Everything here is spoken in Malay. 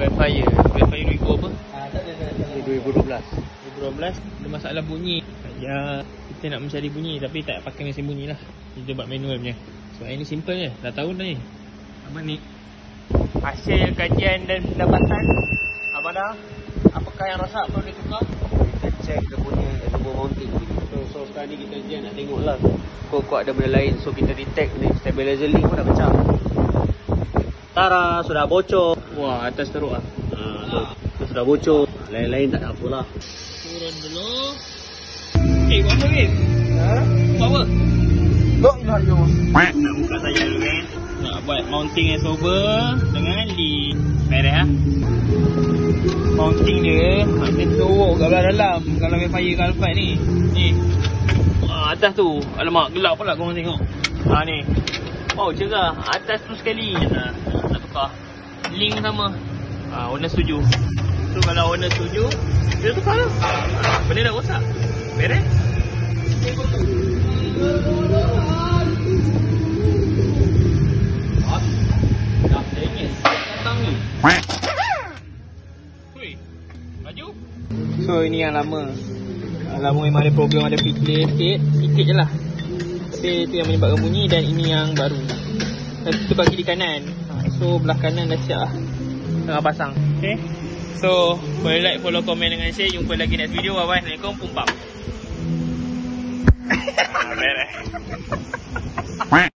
Vampire 2000 apa? Tak ada. 2012 ada masalah bunyi. Ya, kita nak mencari bunyi tapi tak pakai mesin bunyi lah. Kita buat manual punya. So ini simple je. Dah tahu dah ni. Apa ni? Hasil kajian dan pendapatan Abang dah. Apakah yang rosak perlu ditukar? Kita check dia punya elbow mounting. So sekarang ni kita je nak tengok lah kok ada benda lain. So kita detect ni stabilizer link pun dah pecah. Tara, sudah bocor. Wah, atas teruk lah. So sudah bocor. Lain-lain tak ada apa lah. Turun dulu. Buat apa Wim? Buat apa? Nak buka sayap dulu kan. Nak buat mounting yang sober dengan di beres lah. Mounting dia macam teruk kat belah dalam. Kalau Vampire Galvite ni. Ni atas tu. Alamak, gelap pula korang tengok. Ni. Wow, cerah. Atas tu sekali. Nak tukar. Link sama. Owner setuju. So kalau owner setuju, kita tukar lah. Benda dah rosak. Beres. Dah tengis. Datang ni. Hui. Maju. So ini yang lama. Lama memang ada problem, ada fiddler sikit je lah. Tapi itu yang menyebabkan bunyi. Dan ini yang baru. Dan kita bagi di kanan. So belah kanan dah siap lah. Tengah pasang. Okay. So boleh like, follow, komen dengan share. Jumpa lagi next video. Bye bye. Assalamualaikum. Pumpam. Beres.